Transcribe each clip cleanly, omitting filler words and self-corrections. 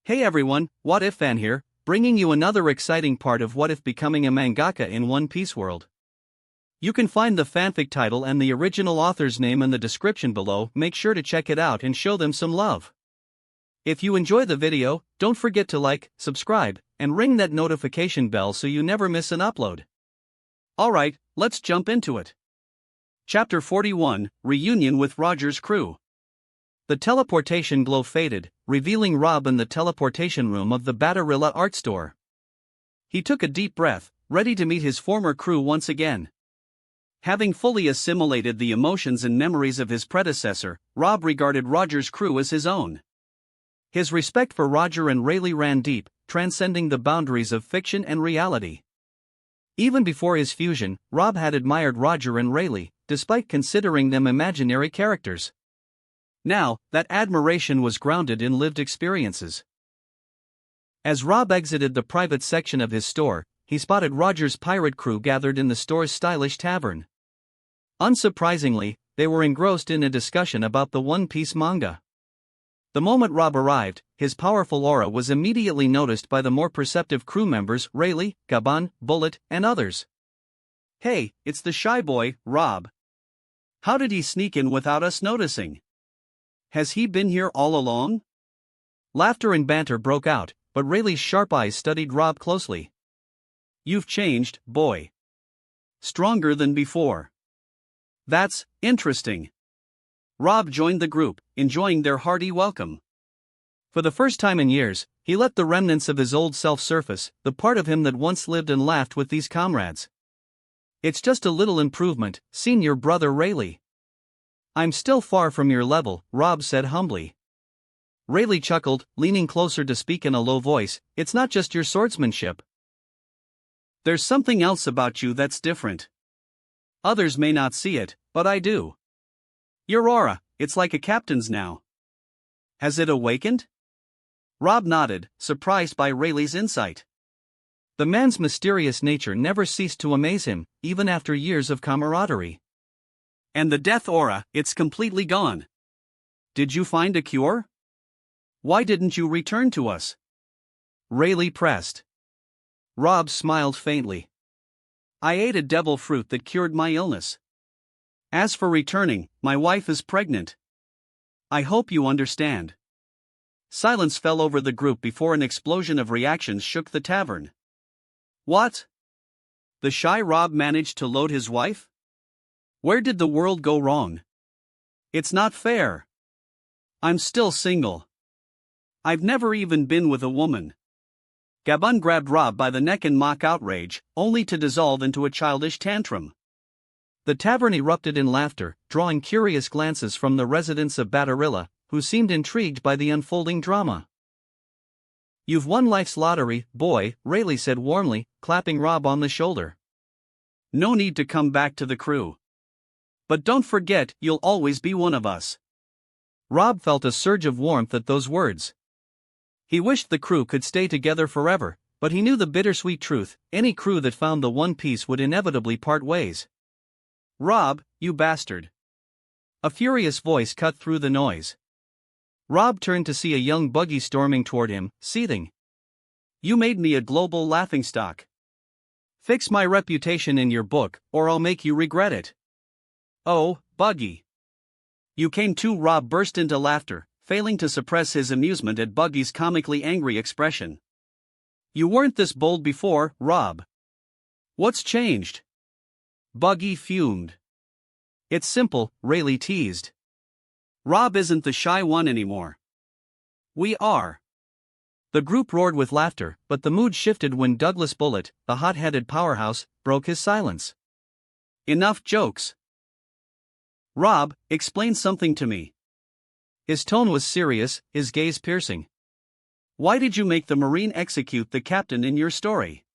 Hey everyone, What If Fan here, bringing you another exciting part of What If becoming a mangaka in One Piece world. You can find the fanfic title and the original author's name in the description below. Make sure to check it out and show them some love. If you enjoy the video, don't forget to like, subscribe, and ring that notification bell so you never miss an upload. Alright, let's jump into it. Chapter 41, Reunion with Roger's Crew. The teleportation glow faded, revealing Rob in the teleportation room of the Batterilla art store. He took a deep breath, ready to meet his former crew once again. Having fully assimilated the emotions and memories of his predecessor, Rob regarded Roger's crew as his own. His respect for Roger and Rayleigh ran deep, transcending the boundaries of fiction and reality. Even before his fusion, Rob had admired Roger and Rayleigh, despite considering them imaginary characters. Now, that admiration was grounded in lived experiences. As Rob exited the private section of his store, he spotted Roger's pirate crew gathered in the store's stylish tavern. Unsurprisingly, they were engrossed in a discussion about the One Piece manga. The moment Rob arrived, his powerful aura was immediately noticed by the more perceptive crew members Rayleigh, Gaban, Bullet, and others. "Hey, it's the shy boy, Rob. How did he sneak in without us noticing? Has he been here all along?" Laughter and banter broke out, but Rayleigh's sharp eyes studied Rob closely. "You've changed, boy. Stronger than before. That's interesting." Rob joined the group, enjoying their hearty welcome. For the first time in years, he let the remnants of his old self surface, the part of him that once lived and laughed with these comrades. "It's just a little improvement, senior brother Rayleigh." "I'm still far from your level," Rob said humbly. Rayleigh chuckled, leaning closer to speak in a low voice. "It's not just your swordsmanship. There's something else about you that's different. Others may not see it, but I do. Your aura, it's like a captain's now. Has it awakened?" Rob nodded, surprised by Rayleigh's insight. The man's mysterious nature never ceased to amaze him, even after years of camaraderie. "And the death aura, it's completely gone. Did you find a cure? Why didn't you return to us?" Rayleigh pressed. Rob smiled faintly. "I ate a devil fruit that cured my illness. As for returning, my wife is pregnant. I hope you understand." Silence fell over the group before an explosion of reactions shook the tavern. What? The shy Rob managed to load his wife? Where did the world go wrong? It's not fair. I'm still single. I've never even been with a woman. Gaban grabbed Rob by the neck in mock outrage, only to dissolve into a childish tantrum. The tavern erupted in laughter, drawing curious glances from the residents of Batterilla, who seemed intrigued by the unfolding drama. "You've won life's lottery, boy," Rayleigh said warmly, clapping Rob on the shoulder. "No need to come back to the crew. But don't forget, you'll always be one of us." Rob felt a surge of warmth at those words. He wished the crew could stay together forever, but he knew the bittersweet truth: any crew that found the One Piece would inevitably part ways. "Rob, you bastard." A furious voice cut through the noise. Rob turned to see a young buggy storming toward him, seething. "You made me a global laughingstock. Fix my reputation in your book, or I'll make you regret it." "Oh, Buggy. You came too." Rob burst into laughter, failing to suppress his amusement at Buggy's comically angry expression. "You weren't this bold before, Rob. What's changed?" Buggy fumed. "It's simple," Rayleigh teased. "Rob isn't the shy one anymore. We are." The group roared with laughter, but the mood shifted when Douglas Bullet, the hot-headed powerhouse, broke his silence. "Enough jokes. Rob, explain something to me." His tone was serious, his gaze piercing. "Why did you make the Marine execute the captain in your story?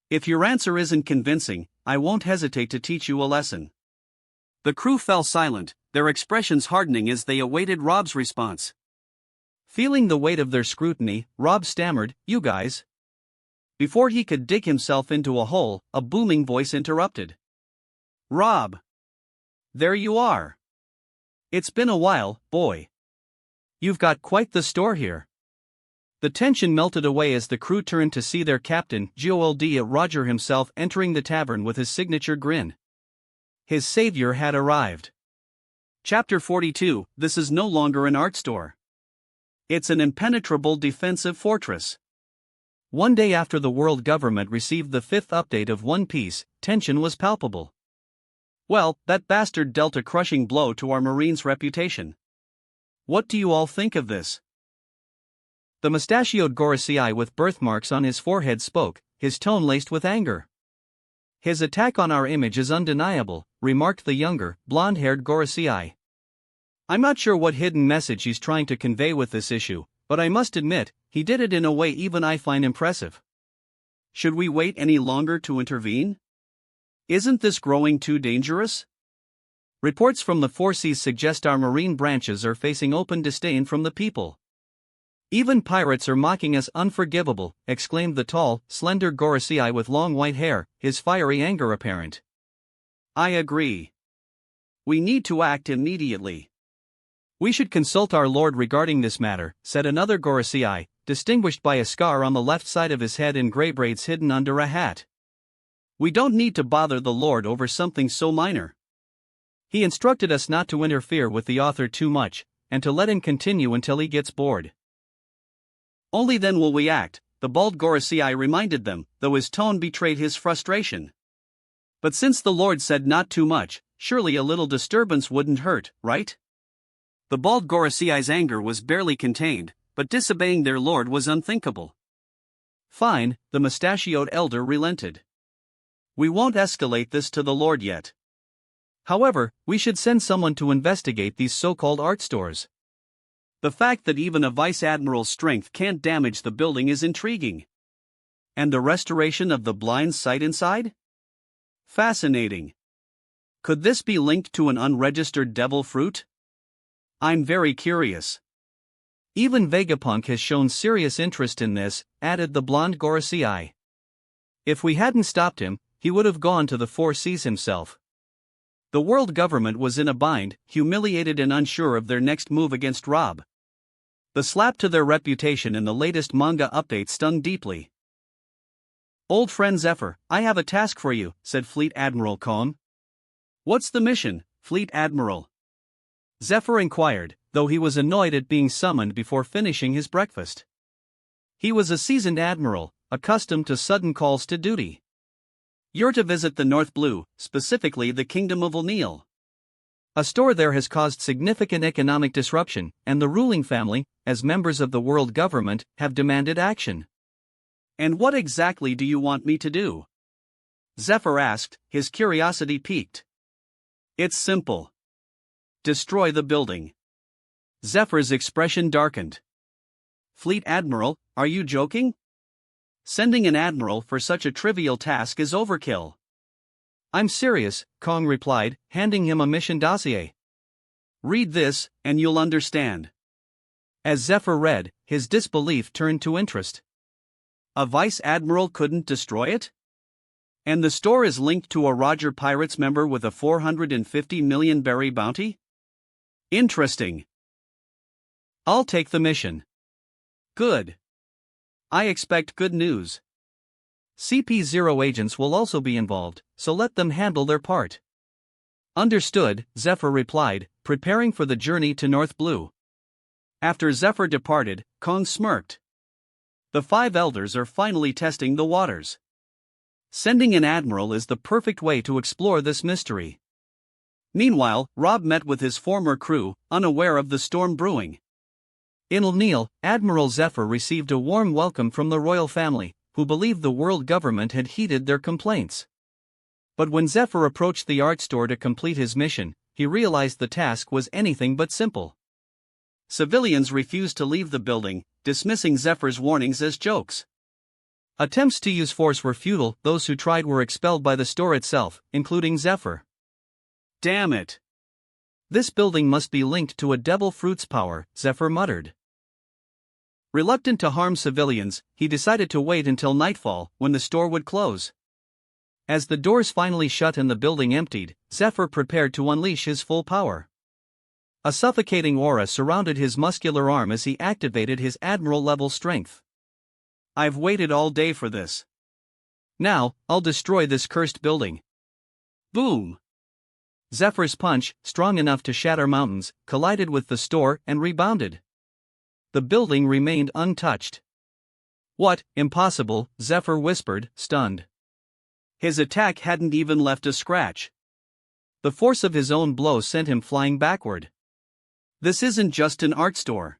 If your answer isn't convincing, I won't hesitate to teach you a lesson." The crew fell silent, their expressions hardening as they awaited Rob's response. Feeling the weight of their scrutiny, Rob stammered, "You guys." Before he could dig himself into a hole, a booming voice interrupted. "Rob! There you are. It's been a while, boy. You've got quite the store here." The tension melted away as the crew turned to see their captain, Gold Roger himself, entering the tavern with his signature grin. His savior had arrived. Chapter 42. This is no longer an art store. It's an impenetrable defensive fortress. One day after the world government received the 5th update of One Piece, tension was palpable. Well, that bastard dealt a crushing blow to our marine's reputation. What do you all think of this? The mustachioed Gorosei with birthmarks on his forehead spoke, his tone laced with anger. His attack on our image is undeniable, remarked the younger, blonde-haired Gorosei. I'm not sure what hidden message he's trying to convey with this issue, but I must admit, he did it in a way even I find impressive. Should we wait any longer to intervene? Isn't this growing too dangerous? Reports from the Four Seas suggest our marine branches are facing open disdain from the people. Even pirates are mocking us. Unforgivable, exclaimed the tall, slender Gorosei with long white hair, his fiery anger apparent. I agree. We need to act immediately. We should consult our lord regarding this matter, said another Gorosei, distinguished by a scar on the left side of his head and grey braids hidden under a hat. We don't need to bother the lord over something so minor. He instructed us not to interfere with the author too much, and to let him continue until he gets bored. Only then will we act, the bald Gorosei reminded them, though his tone betrayed his frustration. But since the lord said not too much, surely a little disturbance wouldn't hurt, right? The bald Gorosei's anger was barely contained, but disobeying their lord was unthinkable. Fine, the mustachioed elder relented. We won't escalate this to the lord yet. However, we should send someone to investigate these so-called art stores. The fact that even a vice admiral's strength can't damage the building is intriguing. And the restoration of the blind sight inside? Fascinating. Could this be linked to an unregistered devil fruit? I'm very curious. Even Vegapunk has shown serious interest in this, added the blonde Gorosei. If we hadn't stopped him, he would have gone to the Four Seas himself. The world government was in a bind, humiliated and unsure of their next move against Rob. The slap to their reputation in the latest manga update stung deeply. Old friend Zephyr, I have a task for you, said Fleet Admiral Kohn. What's the mission, Fleet Admiral? Zephyr inquired, though he was annoyed at being summoned before finishing his breakfast. He was a seasoned admiral, accustomed to sudden calls to duty. You're to visit the North Blue, specifically the Kingdom of O'Neill. A store there has caused significant economic disruption, and the ruling family, as members of the world government, have demanded action. And what exactly do you want me to do? Zephyr asked, his curiosity piqued. It's simple. Destroy the building. Zephyr's expression darkened. Fleet Admiral, are you joking? Sending an admiral for such a trivial task is overkill. I'm serious, Kong replied, handing him a mission dossier. Read this, and you'll understand. As Zephyr read, his disbelief turned to interest. A vice admiral couldn't destroy it? And the store is linked to a Roger Pirates member with a 450 million berry bounty? Interesting. I'll take the mission. Good. I expect good news. CP0 agents will also be involved, so let them handle their part. Understood, Zephyr replied, preparing for the journey to North Blue. After Zephyr departed, Kong smirked. The 5 elders are finally testing the waters. Sending an admiral is the perfect way to explore this mystery. Meanwhile, Rob met with his former crew, unaware of the storm brewing. In O'Neill, Admiral Zephyr received a warm welcome from the royal family, who believed the world government had heeded their complaints. But when Zephyr approached the art store to complete his mission, he realized the task was anything but simple. Civilians refused to leave the building, dismissing Zephyr's warnings as jokes. Attempts to use force were futile, those who tried were expelled by the store itself, including Zephyr. Damn it! This building must be linked to a devil fruit's power, Zephyr muttered. Reluctant to harm civilians, he decided to wait until nightfall, when the store would close. As the doors finally shut and the building emptied, Zephyr prepared to unleash his full power. A suffocating aura surrounded his muscular arm as he activated his admiral-level strength. I've waited all day for this. Now, I'll destroy this cursed building. Boom! Zephyr's punch, strong enough to shatter mountains, collided with the store and rebounded. The building remained untouched. What, impossible, Zephyr whispered, stunned. His attack hadn't even left a scratch. The force of his own blow sent him flying backward. This isn't just an art store.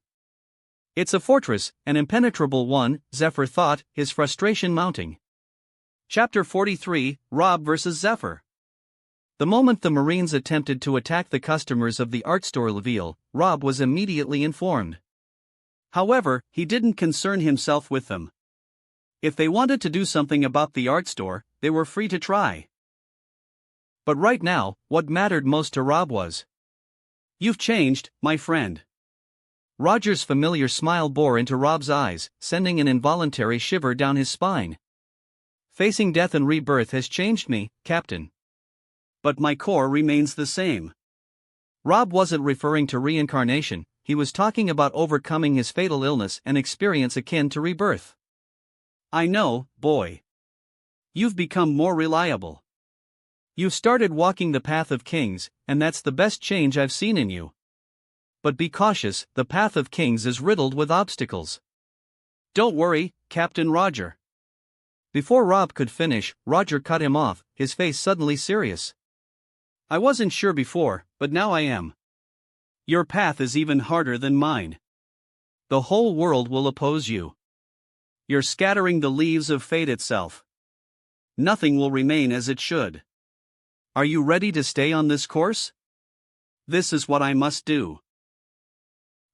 It's a fortress, an impenetrable one, Zephyr thought, his frustration mounting. Chapter 43, Rob vs. Zephyr. The moment the Marines attempted to attack the customers of the art store Laville, Rob was immediately informed. However, he didn't concern himself with them. If they wanted to do something about the art store, they were free to try. But right now, what mattered most to Rob was, "You've changed, my friend." Roger's familiar smile bore into Rob's eyes, sending an involuntary shiver down his spine. "Facing death and rebirth has changed me, Captain. But my core remains the same." Rob wasn't referring to reincarnation, he was talking about overcoming his fatal illness and experience akin to rebirth. "I know, boy. You've become more reliable. You've started walking the path of kings, and that's the best change I've seen in you. But be cautious, the path of kings is riddled with obstacles." "Don't worry, Captain Roger." Before Rob could finish, Roger cut him off, his face suddenly serious. "I wasn't sure before, but now I am. Your path is even harder than mine. The whole world will oppose you. You're scattering the leaves of fate itself. Nothing will remain as it should. Are you ready to stay on this course? This is what I must do."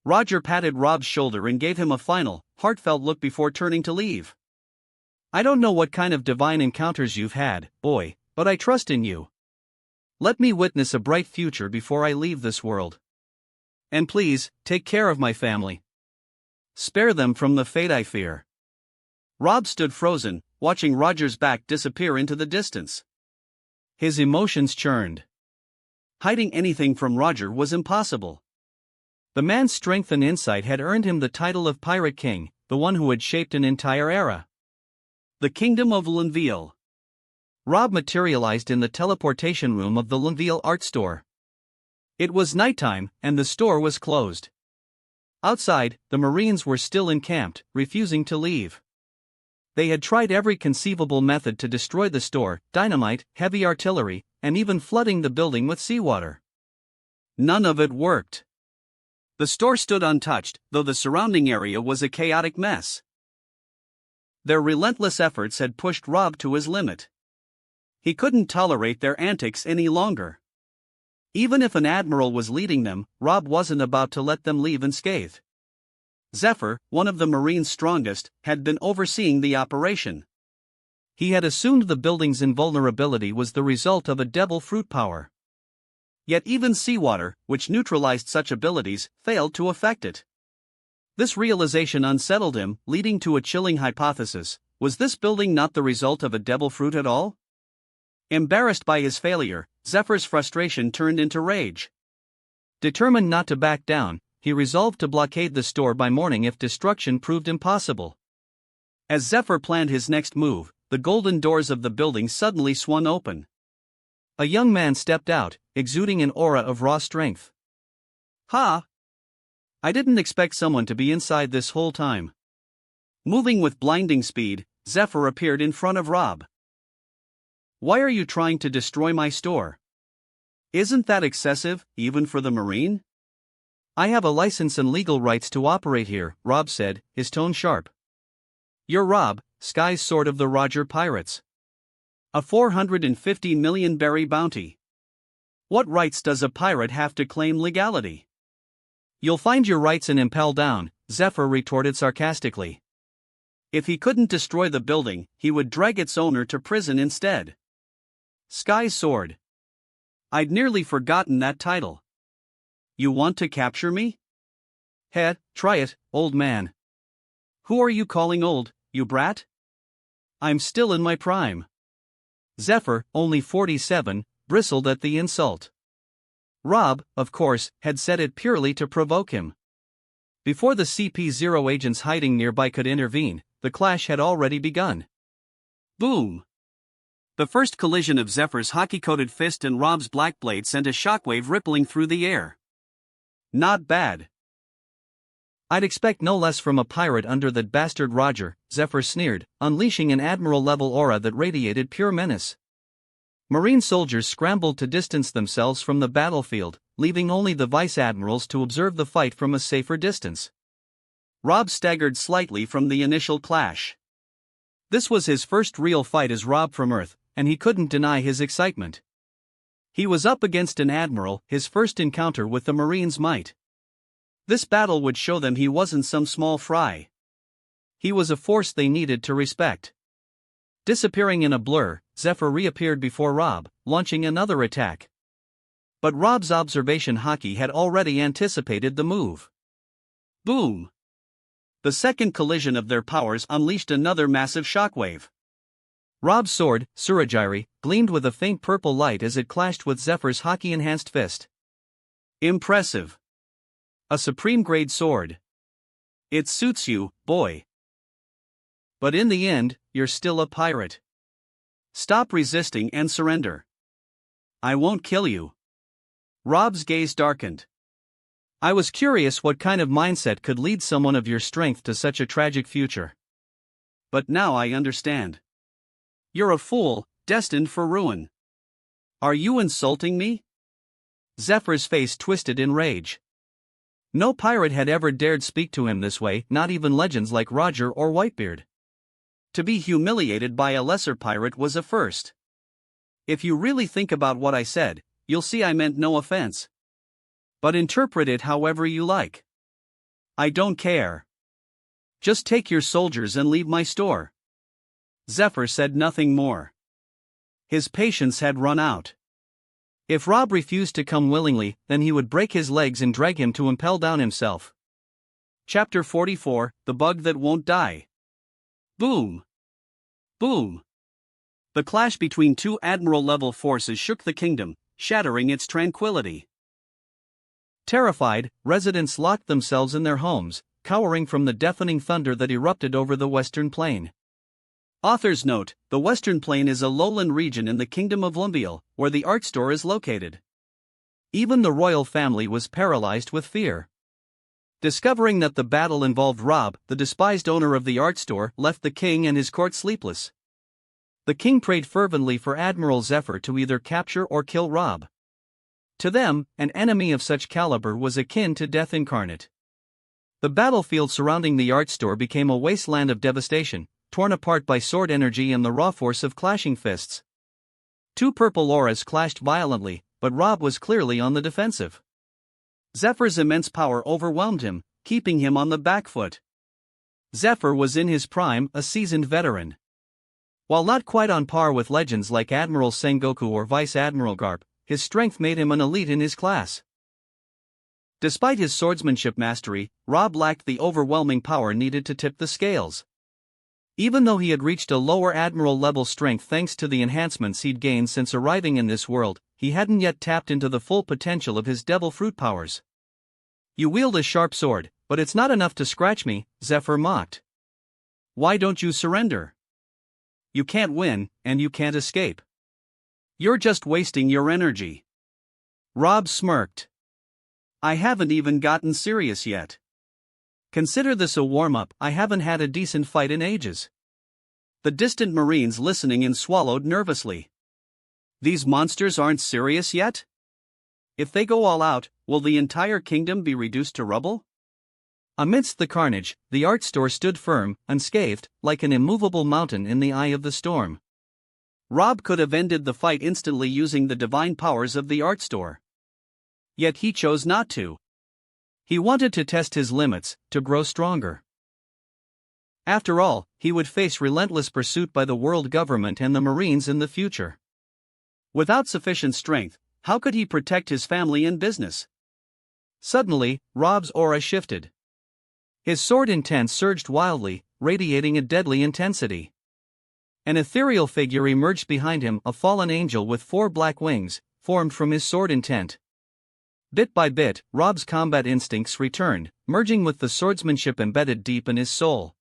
Roger patted Rob's shoulder and gave him a final, heartfelt look before turning to leave. "I don't know what kind of divine encounters you've had, boy, but I trust in you. Let me witness a bright future before I leave this world. And please, take care of my family. Spare them from the fate I fear." Rob stood frozen, watching Roger's back disappear into the distance. His emotions churned. Hiding anything from Roger was impossible. The man's strength and insight had earned him the title of Pirate King, the one who had shaped an entire era. The Kingdom of Linville. Rob materialized in the teleportation room of the Linville art store. It was nighttime, and the store was closed. Outside, the Marines were still encamped, refusing to leave. They had tried every conceivable method to destroy the store: dynamite, heavy artillery, and even flooding the building with seawater. None of it worked. The store stood untouched, though the surrounding area was a chaotic mess. Their relentless efforts had pushed Rob to his limit. He couldn't tolerate their antics any longer. Even if an admiral was leading them, Rob wasn't about to let them leave unscathed. Zephyr, one of the Marines' strongest, had been overseeing the operation. He had assumed the building's invulnerability was the result of a devil fruit power. Yet even seawater, which neutralized such abilities, failed to affect it. This realization unsettled him, leading to a chilling hypothesis: was this building not the result of a devil fruit at all? Embarrassed by his failure, Zephyr's frustration turned into rage. Determined not to back down, he resolved to blockade the store by morning if destruction proved impossible. As Zephyr planned his next move, the golden doors of the building suddenly swung open. A young man stepped out, exuding an aura of raw strength. "Ha! I didn't expect someone to be inside this whole time." Moving with blinding speed, Zephyr appeared in front of Rob. "Why are you trying to destroy my store? Isn't that excessive, even for the Marine?" "I have a license and legal rights to operate here," Rob said, his tone sharp. "You're Rob, Sky's Sword of the Roger Pirates. A 450 million berry bounty. What rights does a pirate have to claim legality?" "You'll find your rights and impel down," Zephyr retorted sarcastically. If he couldn't destroy the building, he would drag its owner to prison instead. Sky's Sword. I'd nearly forgotten that title. You want to capture me? Try it, old man. Who are you calling old, you brat? I'm still in my prime. Zephyr, only 47, bristled at the insult. Rob, of course, had said it purely to provoke him. Before the CP0 agents hiding nearby could intervene, the clash had already begun. Boom! The first collision of Zephyr's hockey-coated fist and Rob's black blade sent a shockwave rippling through the air. Not bad. I'd expect no less from a pirate under that bastard Roger, Zephyr sneered, unleashing an admiral-level aura that radiated pure menace. Marine soldiers scrambled to distance themselves from the battlefield, leaving only the vice-admirals to observe the fight from a safer distance. Rob staggered slightly from the initial clash. This was his first real fight as Rob from Earth, and he couldn't deny his excitement. He was up against an admiral, his first encounter with the Marines' might. This battle would show them he wasn't some small fry. He was a force they needed to respect. Disappearing in a blur, Zephyr reappeared before Rob, launching another attack. But Rob's observation hockey had already anticipated the move. Boom! The second collision of their powers unleashed another massive shockwave. Rob's sword, Surajiri, gleamed with a faint purple light as it clashed with Zephyr's hockey-enhanced fist. Impressive. A supreme-grade sword. It suits you, boy. But in the end, you're still a pirate. Stop resisting and surrender. I won't kill you. Rob's gaze darkened. I was curious what kind of mindset could lead someone of your strength to such a tragic future. But now I understand. You're a fool, destined for ruin. Are you insulting me? Zephyr's face twisted in rage. No pirate had ever dared speak to him this way, not even legends like Roger or Whitebeard. To be humiliated by a lesser pirate was a first. If you really think about what I said, you'll see I meant no offense. But interpret it however you like. I don't care. Just take your soldiers and leave my store. Zephyr said nothing more. His patience had run out. If Rob refused to come willingly, then he would break his legs and drag him to impel down himself. Chapter 44, The Bug That Won't Die. Boom! Boom! The clash between two admiral-level forces shook the kingdom, shattering its tranquility. Terrified, residents locked themselves in their homes, cowering from the deafening thunder that erupted over the Western Plain. Author's note: the Western Plain is a lowland region in the Kingdom of Lumbiel, where the art store is located. Even the royal family was paralyzed with fear. Discovering that the battle involved Rob, the despised owner of the art store, left the king and his court sleepless. The king prayed fervently for Admiral Zephyr to either capture or kill Rob. To them, an enemy of such caliber was akin to death incarnate. The battlefield surrounding the art store became a wasteland of devastation, torn apart by sword energy and the raw force of clashing fists. Two purple auras clashed violently, but Rob was clearly on the defensive. Zephyr's immense power overwhelmed him, keeping him on the back foot. Zephyr was in his prime, a seasoned veteran. While not quite on par with legends like Admiral Sengoku or Vice Admiral Garp, his strength made him an elite in his class. Despite his swordsmanship mastery, Rob lacked the overwhelming power needed to tip the scales. Even though he had reached a lower admiral-level strength thanks to the enhancements he'd gained since arriving in this world, he hadn't yet tapped into the full potential of his devil fruit powers. You wield a sharp sword, but it's not enough to scratch me, Zephyr mocked. Why don't you surrender? You can't win, and you can't escape. You're just wasting your energy. Rob smirked. I haven't even gotten serious yet. Consider this a warm-up. I haven't had a decent fight in ages. The distant Marines listening in swallowed nervously. These monsters aren't serious yet? If they go all out, will the entire kingdom be reduced to rubble? Amidst the carnage, the art store stood firm, unscathed, like an immovable mountain in the eye of the storm. Rob could have ended the fight instantly using the divine powers of the art store. Yet he chose not to. He wanted to test his limits, to grow stronger. After all, he would face relentless pursuit by the world government and the Marines in the future. Without sufficient strength, how could he protect his family and business? Suddenly, Rob's aura shifted. His sword intent surged wildly, radiating a deadly intensity. An ethereal figure emerged behind him, a fallen angel with 4 black wings, formed from his sword intent. Bit by bit, Rob's combat instincts returned, merging with the swordsmanship embedded deep in his soul.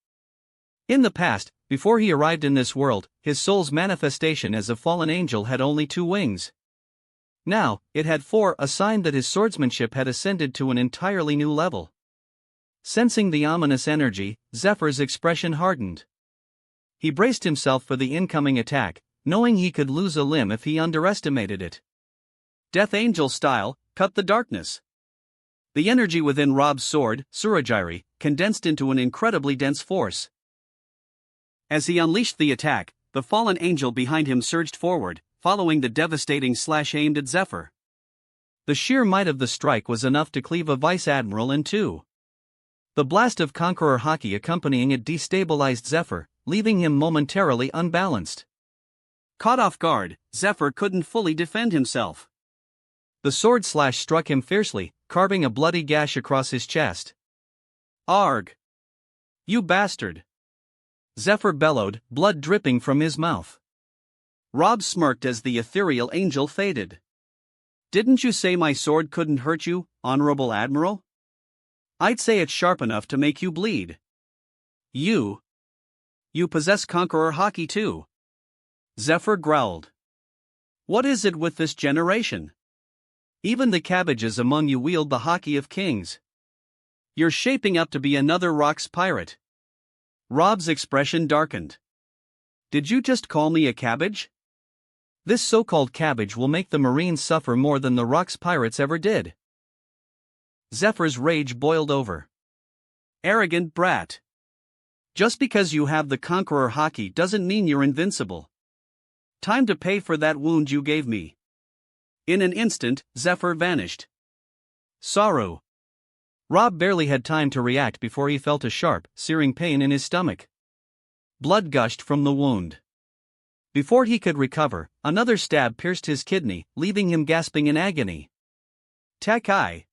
In the past, before he arrived in this world, his soul's manifestation as a fallen angel had only 2 wings. Now, it had 4, a sign that his swordsmanship had ascended to an entirely new level. Sensing the ominous energy, Zephyr's expression hardened. He braced himself for the incoming attack, knowing he could lose a limb if he underestimated it. Death Angel style, cut the darkness. The energy within Rob's sword, Surajiri, condensed into an incredibly dense force. As he unleashed the attack, the fallen angel behind him surged forward, following the devastating slash aimed at Zephyr. The sheer might of the strike was enough to cleave a vice admiral in 2. The blast of Conqueror Haki accompanying it destabilized Zephyr, leaving him momentarily unbalanced. Caught off guard, Zephyr couldn't fully defend himself. The sword slash struck him fiercely, carving a bloody gash across his chest. "Arg! You bastard!" Zephyr bellowed, blood dripping from his mouth. Rob smirked as the ethereal angel faded. "Didn't you say my sword couldn't hurt you, Honorable Admiral? I'd say it's sharp enough to make you bleed. You possess Conqueror Haki too." Zephyr growled. "What is it with this generation? Even the cabbages among you wield the Haki of Kings. You're shaping up to be another Rocks pirate." Rob's expression darkened. "Did you just call me a cabbage? This so-called cabbage will make the Marines suffer more than the Rocks pirates ever did." Zephyr's rage boiled over. "Arrogant brat. Just because you have the Conqueror Haki doesn't mean you're invincible. Time to pay for that wound you gave me." In an instant, Zephyr vanished. Sorrow. Rob barely had time to react before he felt a sharp, searing pain in his stomach. Blood gushed from the wound. Before he could recover, another stab pierced his kidney, leaving him gasping in agony. Takai.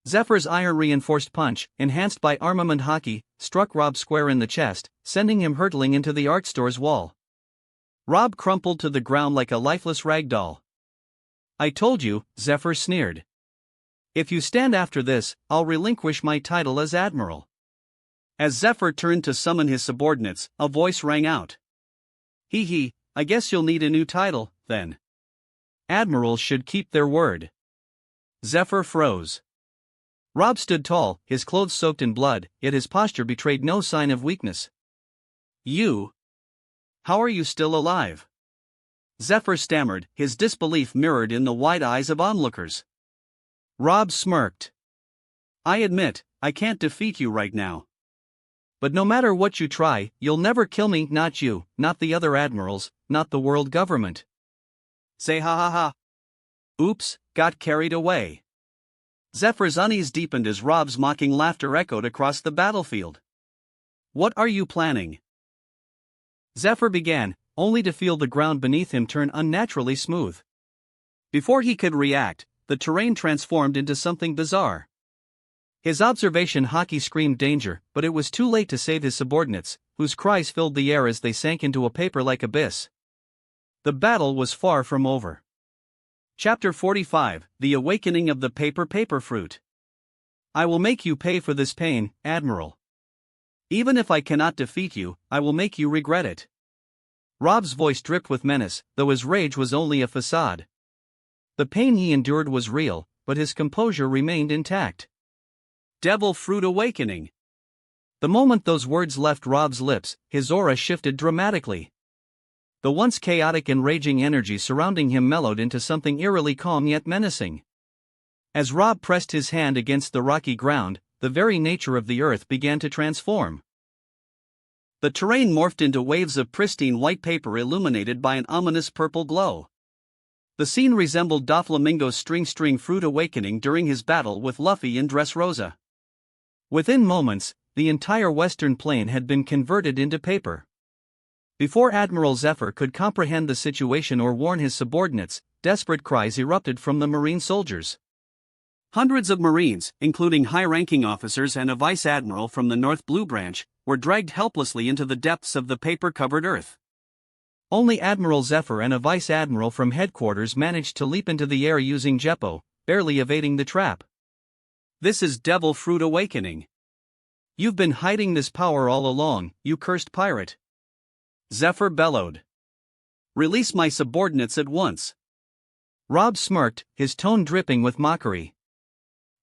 Zephyr's iron-reinforced punch, enhanced by armament Haki, struck Rob square in the chest, sending him hurtling into the art store's wall. Rob crumpled to the ground like a lifeless ragdoll. "I told you," Zephyr sneered. "If you stand after this, I'll relinquish my title as Admiral." As Zephyr turned to summon his subordinates, a voice rang out. "Hee, I guess you'll need a new title, then. Admirals should keep their word." Zephyr froze. Rob stood tall, his clothes soaked in blood, yet his posture betrayed no sign of weakness. How are you still alive?" Zephyr stammered, his disbelief mirrored in the wide eyes of onlookers. Rob smirked. "I admit, I can't defeat you right now. But no matter what you try, you'll never kill me, not you, not the other admirals, not the world government." Say ha ha ha. Oops, got carried away. Zephyr's unease deepened as Rob's mocking laughter echoed across the battlefield. "What are you planning?" Zephyr began, only to feel the ground beneath him turn unnaturally smooth. Before he could react, the terrain transformed into something bizarre. His observation Haki screamed danger, but it was too late to save his subordinates, whose cries filled the air as they sank into a paper-like abyss. The battle was far from over. Chapter 45, The Awakening of the Paper Fruit. "I will make you pay for this pain, Admiral. Even if I cannot defeat you, I will make you regret it." Rob's voice dripped with menace, though his rage was only a facade. The pain he endured was real, but his composure remained intact. Devil Fruit Awakening. The moment those words left Rob's lips, his aura shifted dramatically. The once chaotic and raging energy surrounding him mellowed into something eerily calm yet menacing. As Rob pressed his hand against the rocky ground, the very nature of the earth began to transform. The terrain morphed into waves of pristine white paper illuminated by an ominous purple glow. The scene resembled Doflamingo's String Fruit Awakening during his battle with Luffy in Dressrosa. Within moments, the entire western plain had been converted into paper. Before Admiral Zephyr could comprehend the situation or warn his subordinates, desperate cries erupted from the Marine soldiers. Hundreds of Marines, including high-ranking officers and a vice admiral from the North Blue Branch, were dragged helplessly into the depths of the paper-covered earth. Only Admiral Zephyr and a vice admiral from headquarters managed to leap into the air using Jeppo, barely evading the trap. This is Devil Fruit Awakening. You've been hiding this power all along, you cursed pirate. Zephyr bellowed. Release my subordinates at once. Rob smirked, his tone dripping with mockery.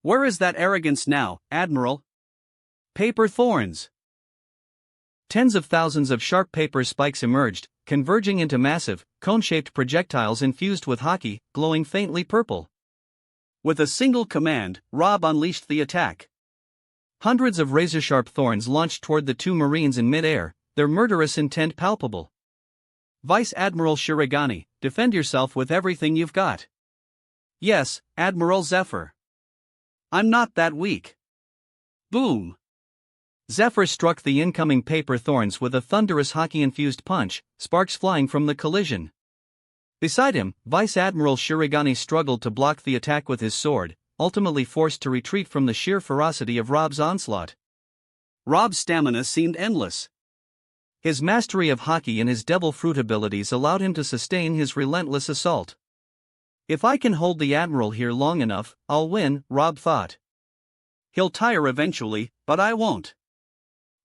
Where is that arrogance now, Admiral? Paper thorns. Tens of thousands of sharp paper spikes emerged, converging into massive, cone-shaped projectiles infused with hockey, glowing faintly purple. With a single command, Rob unleashed the attack. Hundreds of razor-sharp thorns launched toward the two Marines in mid-air, their murderous intent palpable. Vice Admiral Shirogane, defend yourself with everything you've got. Yes, Admiral Zephyr. I'm not that weak. Boom! Zephyr struck the incoming paper thorns with a thunderous hockey-infused punch, sparks flying from the collision. Beside him, Vice Admiral Shirogane struggled to block the attack with his sword, ultimately forced to retreat from the sheer ferocity of Rob's onslaught. Rob's stamina seemed endless. His mastery of hockey and his devil fruit abilities allowed him to sustain his relentless assault. If I can hold the Admiral here long enough, I'll win, Rob thought. He'll tire eventually, but I won't.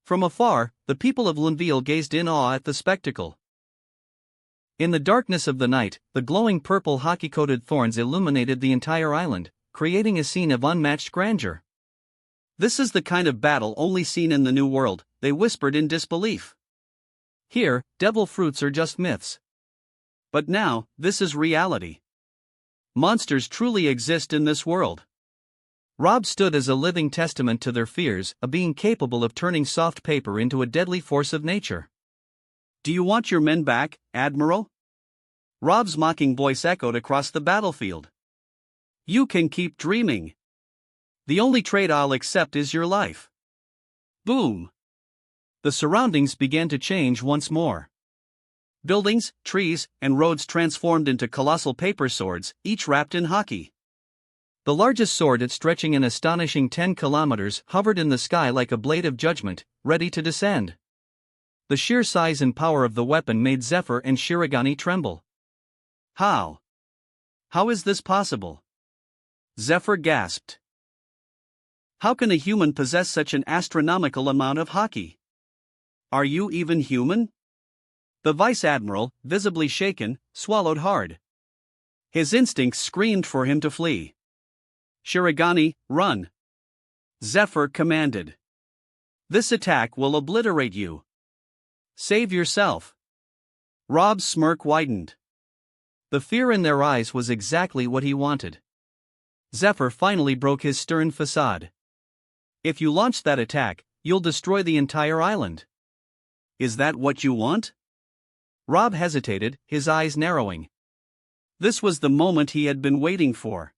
From afar, the people of Luneville gazed in awe at the spectacle. In the darkness of the night, the glowing purple hockey-coated thorns illuminated the entire island, creating a scene of unmatched grandeur. This is the kind of battle only seen in the New World, they whispered in disbelief. Here, devil fruits are just myths. But now, this is reality. Monsters truly exist in this world. Rob stood as a living testament to their fears, a being capable of turning soft paper into a deadly force of nature. Do you want your men back, Admiral? Rob's mocking voice echoed across the battlefield. You can keep dreaming. The only trade I'll accept is your life. Boom! The surroundings began to change once more. Buildings, trees, and roads transformed into colossal paper swords, each wrapped in hockey. The largest sword, stretching an astonishing 10 kilometers, hovered in the sky like a blade of judgment, ready to descend. The sheer size and power of the weapon made Zephyr and Shirogane tremble. How? How is this possible? Zephyr gasped. How can a human possess such an astronomical amount of hockey? Are you even human? The Vice Admiral, visibly shaken, swallowed hard. His instincts screamed for him to flee. Shirogane, run! Zephyr commanded. This attack will obliterate you. Save yourself. Rob's smirk widened. The fear in their eyes was exactly what he wanted. Zephyr finally broke his stern facade. If you launch that attack, you'll destroy the entire island. Is that what you want? Rob hesitated, his eyes narrowing. This was the moment he had been waiting for.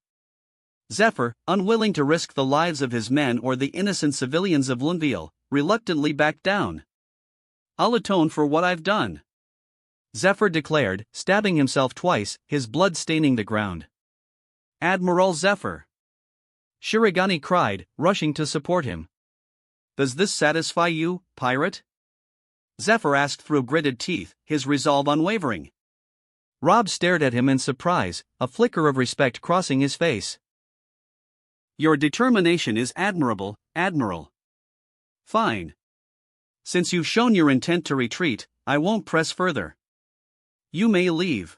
Zephyr, unwilling to risk the lives of his men or the innocent civilians of Luneville, reluctantly backed down. I'll atone for what I've done, Zephyr declared, stabbing himself twice, his blood staining the ground. Admiral Zephyr! Shirogane cried, rushing to support him. Does this satisfy you, pirate? Zephyr asked through gritted teeth, his resolve unwavering. Rob stared at him in surprise, a flicker of respect crossing his face. Your determination is admirable, Admiral. Fine. Since you've shown your intent to retreat, I won't press further. You may leave.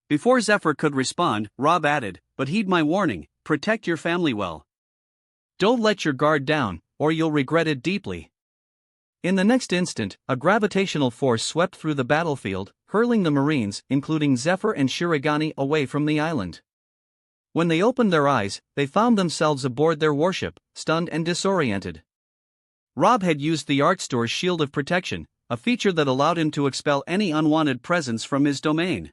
Before Zephyr could respond, Rob added, but heed my warning, protect your family well. Don't let your guard down, or you'll regret it deeply. In the next instant, a gravitational force swept through the battlefield, hurling the Marines, including Zephyr and Shirogane, away from the island. When they opened their eyes, they found themselves aboard their warship, stunned and disoriented. Rob had used the Art Store's shield of protection, a feature that allowed him to expel any unwanted presence from his domain.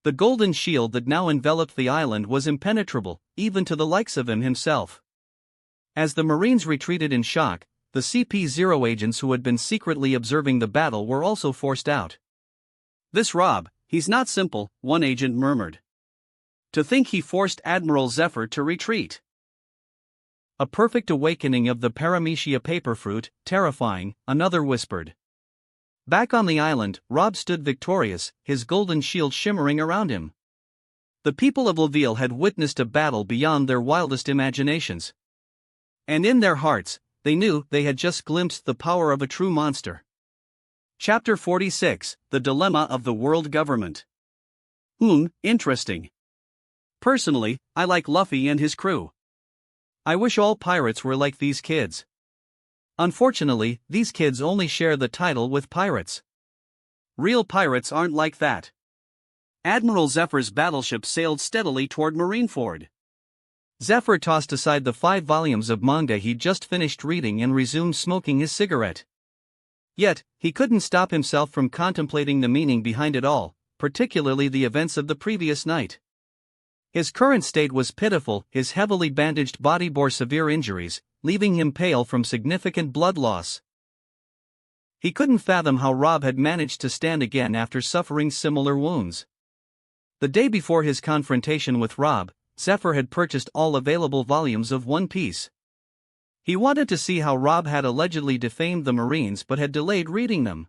The golden shield that now enveloped the island was impenetrable, even to the likes of him himself. As the Marines retreated in shock, the CP-0 agents who had been secretly observing the battle were also forced out. This Rob, he's not simple, one agent murmured. To think he forced Admiral Zephyr to retreat. A perfect awakening of the paramecia paperfruit, terrifying, another whispered. Back on the island, Rob stood victorious, his golden shield shimmering around him. The people of Laville had witnessed a battle beyond their wildest imaginations. And in their hearts, they knew they had just glimpsed the power of a true monster. Chapter 46, The Dilemma of the World Government. Interesting. Personally, I like Luffy and his crew. I wish all pirates were like these kids. Unfortunately, these kids only share the title with pirates. Real pirates aren't like that. Admiral Zephyr's battleship sailed steadily toward Marineford. Zephyr tossed aside the 5 volumes of manga he'd just finished reading and resumed smoking his cigarette. Yet, he couldn't stop himself from contemplating the meaning behind it all, particularly the events of the previous night. His current state was pitiful, his heavily bandaged body bore severe injuries, leaving him pale from significant blood loss. He couldn't fathom how Rob had managed to stand again after suffering similar wounds. The day before his confrontation with Rob, Zephyr had purchased all available volumes of One Piece. He wanted to see how Rob had allegedly defamed the Marines but had delayed reading them.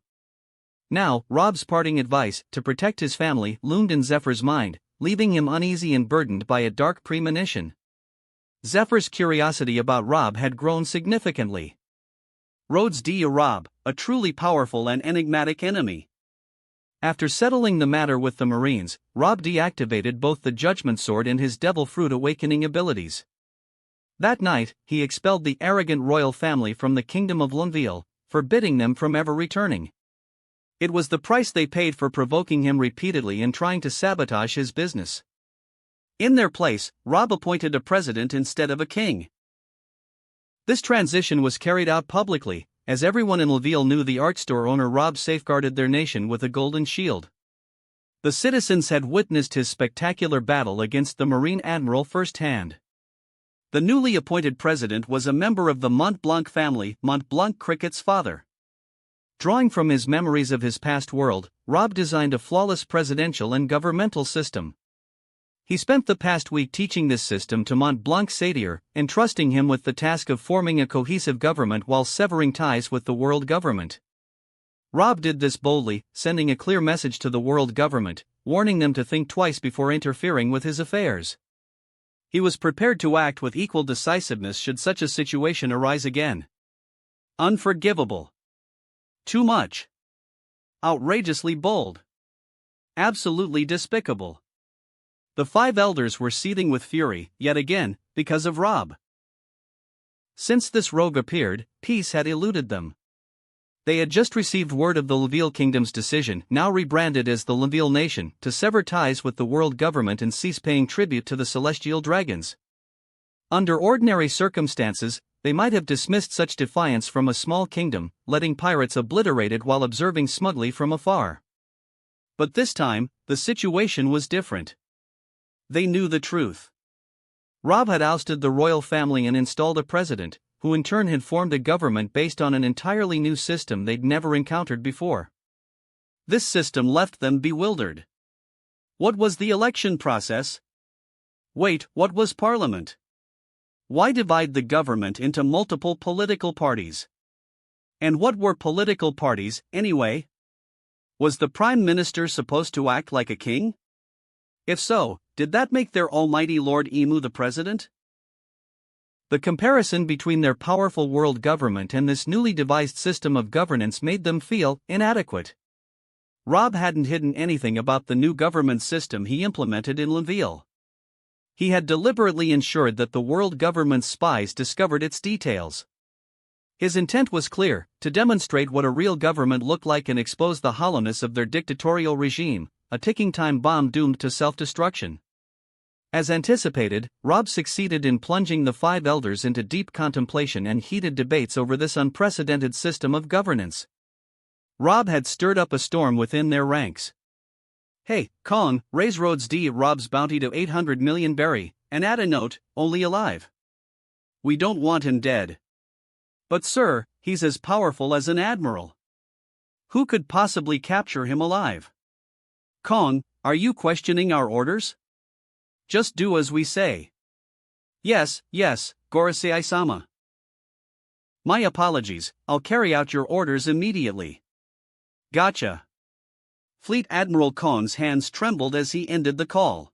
Now, Rob's parting advice, to protect his family, loomed in Zephyr's mind, leaving him uneasy and burdened by a dark premonition. Zephyr's curiosity about Rob had grown significantly. Rhodes D. Rob, a truly powerful and enigmatic enemy. After settling the matter with the Marines, Rob deactivated both the Judgment Sword and his Devil Fruit awakening abilities. That night, he expelled the arrogant royal family from the kingdom of Luneville, forbidding them from ever returning. It was the price they paid for provoking him repeatedly and trying to sabotage his business. In their place, Rob appointed a president instead of a king. This transition was carried out publicly, as everyone in Laville knew the art store owner Rob safeguarded their nation with a golden shield. The citizens had witnessed his spectacular battle against the Marine Admiral firsthand. The newly appointed president was a member of the Mont Blanc family, Mont Blanc Cricket's father. Drawing from his memories of his past world, Rob designed a flawless presidential and governmental system. He spent the past week teaching this system to Mont Blanc Satyr, entrusting him with the task of forming a cohesive government while severing ties with the world government. Rob did this boldly, sending a clear message to the world government, warning them to think twice before interfering with his affairs. He was prepared to act with equal decisiveness should such a situation arise again. Unforgivable. Too much. Outrageously bold. Absolutely despicable. The 5 elders were seething with fury, yet again, because of Rob. Since this rogue appeared, peace had eluded them. They had just received word of the Laville Kingdom's decision, now rebranded as the Laville Nation, to sever ties with the world government and cease paying tribute to the celestial dragons. Under ordinary circumstances, they might have dismissed such defiance from a small kingdom, letting pirates obliterate it while observing smugly from afar. But this time, the situation was different. They knew the truth. Rob had ousted the royal family and installed a president, who in turn had formed a government based on an entirely new system they'd never encountered before. This system left them bewildered. What was the election process? Wait, what was Parliament? Why divide the government into multiple political parties? And what were political parties, anyway? Was the Prime Minister supposed to act like a king? If so, did that make their almighty Lord Emu the president? The comparison between their powerful world government and this newly devised system of governance made them feel inadequate. Rob hadn't hidden anything about the new government system he implemented in Laville. He had deliberately ensured that the world government's spies discovered its details. His intent was clear, to demonstrate what a real government looked like and expose the hollowness of their dictatorial regime, a ticking time bomb doomed to self-destruction. As anticipated, Rob succeeded in plunging the 5 elders into deep contemplation and heated debates over this unprecedented system of governance. Rob had stirred up a storm within their ranks. Hey, Kong, raise Rhodes D. Rob's bounty to 800 million berry, and add a note, only alive. We don't want him dead. But sir, he's as powerful as an admiral. Who could possibly capture him alive? Kong, are you questioning our orders? Just do as we say. Yes, Gorosei-sama. My apologies, I'll carry out your orders immediately. Gotcha. Fleet Admiral Kong's hands trembled as he ended the call.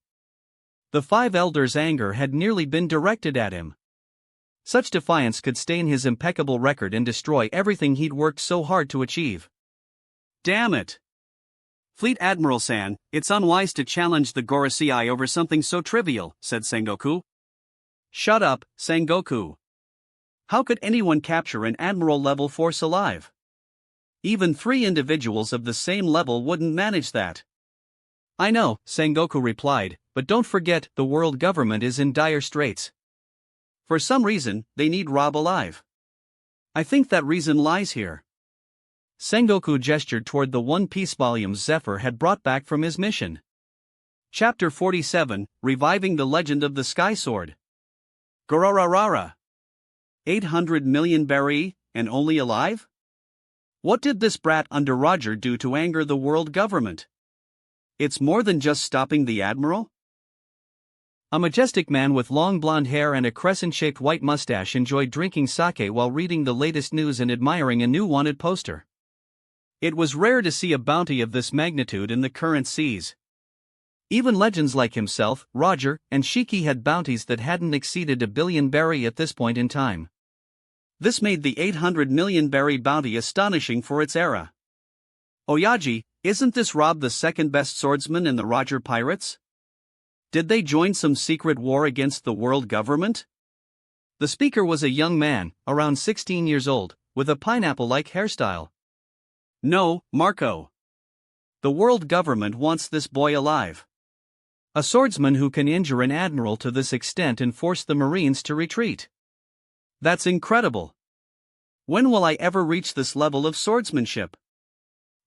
The five elders' anger had nearly been directed at him. Such defiance could stain his impeccable record and destroy everything he'd worked so hard to achieve. Damn it! Fleet Admiral-san, it's unwise to challenge the Gorosei over something so trivial, said Sengoku. Shut up, Sengoku. How could anyone capture an admiral-level force alive? Even 3 individuals of the same level wouldn't manage that. I know, Sengoku replied, but don't forget the world government is in dire straits. For some reason, they need Rob alive. I think that reason lies here. Sengoku gestured toward the One Piece volumes Zephyr had brought back from his mission. Chapter 47, Reviving the Legend of the Sky Sword. Gororarara. 800 million berry, and only alive? What did this brat under Roger do to anger the world government? It's more than just stopping the admiral? A majestic man with long blonde hair and a crescent-shaped white mustache enjoyed drinking sake while reading the latest news and admiring a new wanted poster. It was rare to see a bounty of this magnitude in the current seas. Even legends like himself, Roger, and Shiki had bounties that hadn't exceeded 1 billion berry at this point in time. This made the 800 million berry bounty astonishing for its era. Oyaji, isn't this Rob the second best swordsman in the Roger Pirates? Did they join some secret war against the world government? The speaker was a young man, around 16 years old, with a pineapple-like hairstyle. No, Marco. The world government wants this boy alive. A swordsman who can injure an admiral to this extent and force the Marines to retreat. That's incredible. When will I ever reach this level of swordsmanship?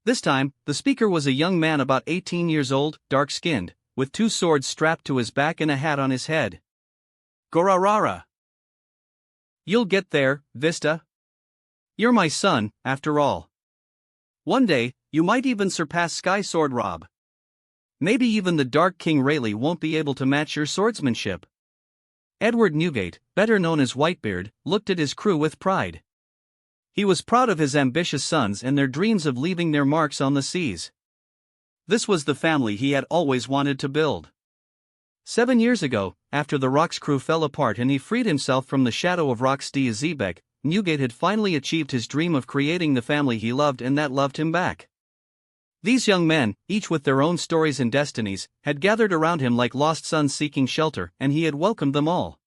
This time, the speaker was a young man about 18 years old, dark-skinned, with 2 swords strapped to his back and a hat on his head. Gorarara. You'll get there, Vista. You're my son, after all. One day, you might even surpass Sky Sword Rob. Maybe even the Dark King Rayleigh won't be able to match your swordsmanship. Edward Newgate, better known as Whitebeard, looked at his crew with pride. He was proud of his ambitious sons and their dreams of leaving their marks on the seas. This was the family he had always wanted to build. 7 years ago, after the Rock's crew fell apart and he freed himself from the shadow of Rock's Zebek, Newgate had finally achieved his dream of creating the family he loved and that loved him back. These young men, each with their own stories and destinies, had gathered around him like lost sons seeking shelter, and he had welcomed them all.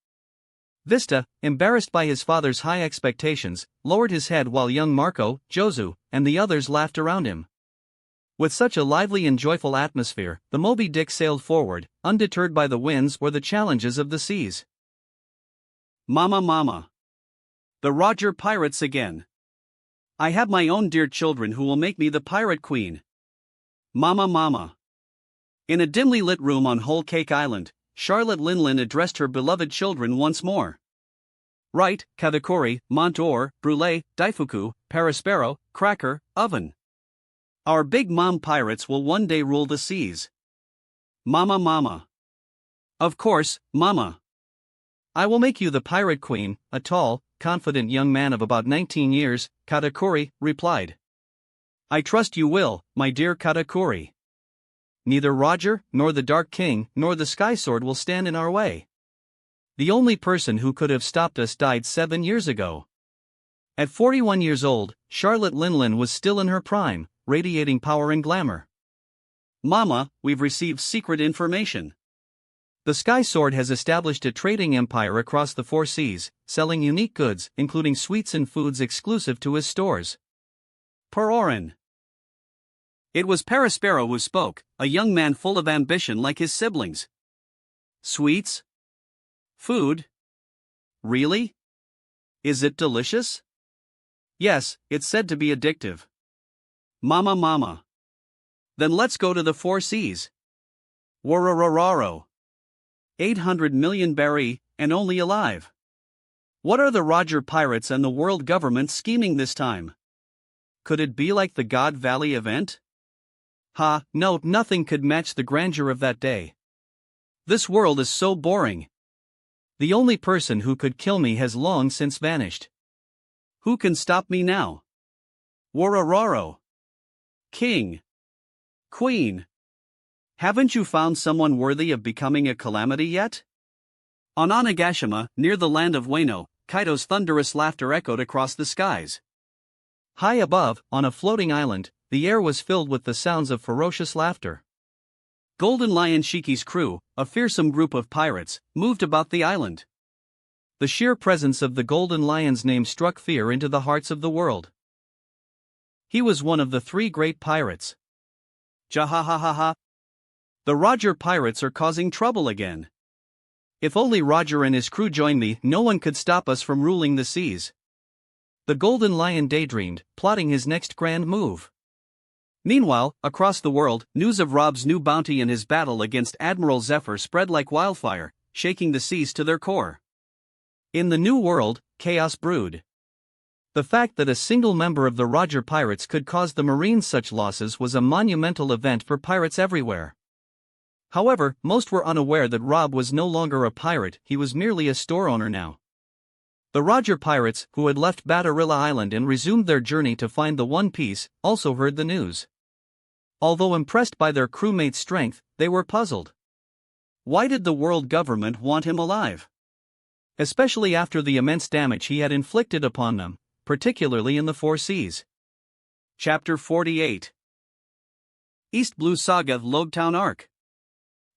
Vista, embarrassed by his father's high expectations, lowered his head while young Marco, Jozu, and the others laughed around him. With such a lively and joyful atmosphere, the Moby Dick sailed forward, undeterred by the winds or the challenges of the seas. Mama mama. The Roger Pirates again. I have my own dear children who will make me the pirate queen. Mama mama. In a dimly lit room on Whole Cake Island, Charlotte Linlin addressed her beloved children once more. Right, Katakuri, Montour, Brûlé, Daifuku, Perispero, Cracker, Oven. Our big mom pirates will one day rule the seas. Mama mama. Of course, mama. I will make you the pirate queen, a tall, confident young man of about 19 years, Katakuri, replied. I trust you will, my dear Katakuri. Neither Roger, nor the Dark King, nor the Sky Sword will stand in our way. The only person who could have stopped us died 7 years ago. At 41 years old, Charlotte Linlin was still in her prime, radiating power and glamour. Mama, we've received secret information. The Sky Sword has established a trading empire across the 4 seas, selling unique goods, including sweets and foods exclusive to his stores. Perorin. It was Perispero who spoke, a young man full of ambition like his siblings. Sweets? Food? Really? Is it delicious? Yes, it's said to be addictive. Mama mama. Then let's go to the 4 seas. Wararararo. 800 million berry, and only alive. What are the Roger Pirates and the world government scheming this time? Could it be like the God Valley event? Ha, no, nothing could match the grandeur of that day. This world is so boring. The only person who could kill me has long since vanished. Who can stop me now? Warararo. King. Queen. Haven't you found someone worthy of becoming a calamity yet? On Onigashima, near the land of Wano, Kaito's thunderous laughter echoed across the skies. High above, on a floating island, the air was filled with the sounds of ferocious laughter. Golden Lion Shiki's crew, a fearsome group of pirates, moved about the island. The sheer presence of the Golden Lion's name struck fear into the hearts of the world. He was one of the 3 great pirates. Jahahaha. The Roger pirates are causing trouble again. If only Roger and his crew joined me, no one could stop us from ruling the seas. The Golden Lion daydreamed, plotting his next grand move. Meanwhile, across the world, news of Rob's new bounty and his battle against Admiral Zephyr spread like wildfire, shaking the seas to their core. In the new world, chaos brewed. The fact that a single member of the Roger pirates could cause the Marines such losses was a monumental event for pirates everywhere. However, most were unaware that Rob was no longer a pirate, he was merely a store owner now. The Roger pirates, who had left Batarilla Island and resumed their journey to find the One Piece, also heard the news. Although impressed by their crewmate's strength, they were puzzled. Why did the world government want him alive? Especially after the immense damage he had inflicted upon them, particularly in the 4 seas. Chapter 48. East Blue Saga Logtown Arc.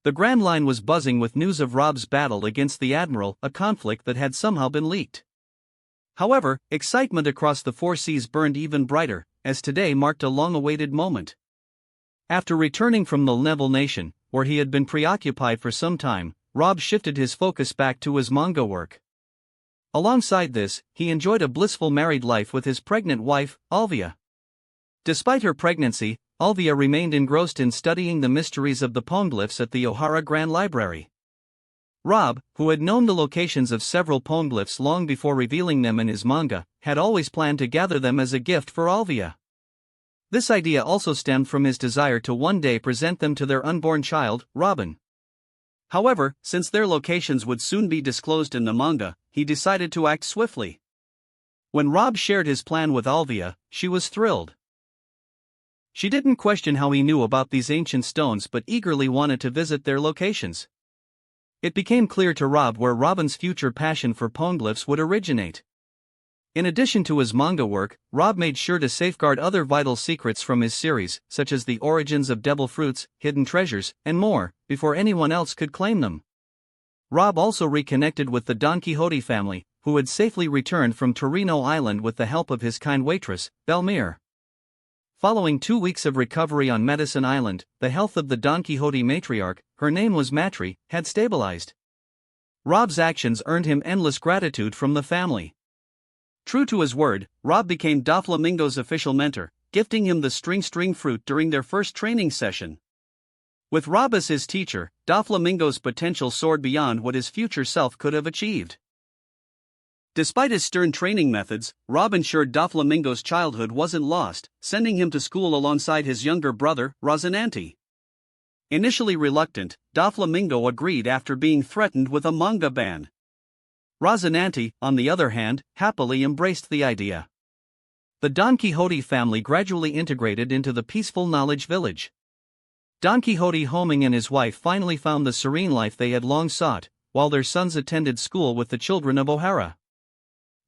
The Grand Line was buzzing with news of Rob's battle against the Admiral, a conflict that had somehow been leaked. However, excitement across the 4 seas burned even brighter, as today marked a long-awaited moment. After returning from the Neville Nation, where he had been preoccupied for some time, Rob shifted his focus back to his manga work. Alongside this, he enjoyed a blissful married life with his pregnant wife, Alvia. Despite her pregnancy, Alvia remained engrossed in studying the mysteries of the poneglyphs at the Ohara Grand Library. Rob, who had known the locations of several poneglyphs long before revealing them in his manga, had always planned to gather them as a gift for Alvia. This idea also stemmed from his desire to one day present them to their unborn child, Robin. However, since their locations would soon be disclosed in the manga, he decided to act swiftly. When Rob shared his plan with Alvia, she was thrilled. She didn't question how he knew about these ancient stones but eagerly wanted to visit their locations. It became clear to Rob where Robin's future passion for poneglyphs would originate. In addition to his manga work, Rob made sure to safeguard other vital secrets from his series, such as the origins of devil fruits, hidden treasures, and more, before anyone else could claim them. Rob also reconnected with the Don Quixote family, who had safely returned from Torino Island with the help of his kind waitress, Belmire. Following 2 weeks of recovery on Medicine Island, the health of the Don Quixote matriarch, her name was Matri, had stabilized. Rob's actions earned him endless gratitude from the family. True to his word, Rob became Doflamingo's official mentor, gifting him the string fruit during their first training session. With Rob as his teacher, Doflamingo's potential soared beyond what his future self could have achieved. Despite his stern training methods, Rob ensured Doflamingo's childhood wasn't lost, sending him to school alongside his younger brother, Rosinante. Initially reluctant, Doflamingo agreed after being threatened with a manga ban. Rosinante, on the other hand, happily embraced the idea. The Don Quixote family gradually integrated into the peaceful knowledge village. Don Quixote Homing and his wife finally found the serene life they had long sought, while their sons attended school with the children of Ohara.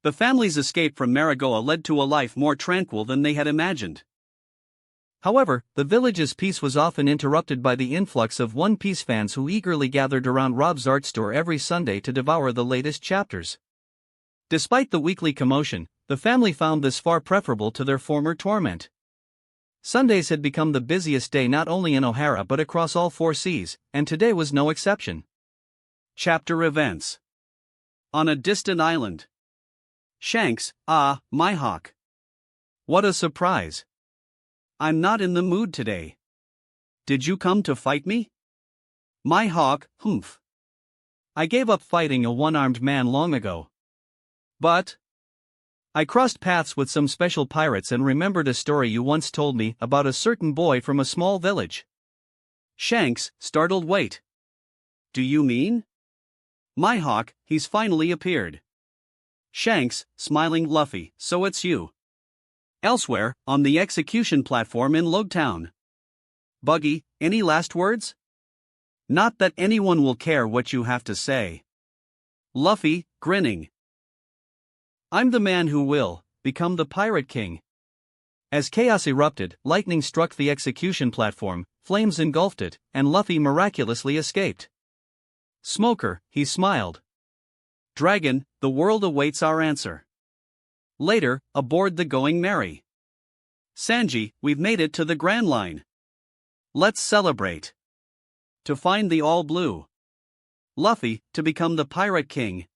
The family's escape from Marigoa led to a life more tranquil than they had imagined. However, the village's peace was often interrupted by the influx of One Piece fans who eagerly gathered around Rob's art store every Sunday to devour the latest chapters. Despite the weekly commotion, the family found this far preferable to their former torment. Sundays had become the busiest day not only in Ohara but across all 4 seas, and today was no exception. Chapter Events. On a distant island. Shanks, my hawk. What a surprise. I'm not in the mood today. Did you come to fight me? My hawk, humph. I gave up fighting a one-armed man long ago. But I crossed paths with some special pirates and remembered a story you once told me about a certain boy from a small village. Shanks, startled, wait. Do you mean? My hawk, he's finally appeared. Shanks, smiling Luffy, so it's you. Elsewhere, on the execution platform in Logtown. Buggy, any last words? Not that anyone will care what you have to say. Luffy, grinning. I'm the man who will become the Pirate King. As chaos erupted, lightning struck the execution platform, flames engulfed it, and Luffy miraculously escaped. Smoker, he smiled. Dragon, the world awaits our answer. Later, aboard the Going Merry. Sanji, we've made it to the Grand Line. Let's celebrate. To find the All Blue. Luffy, to become the Pirate King.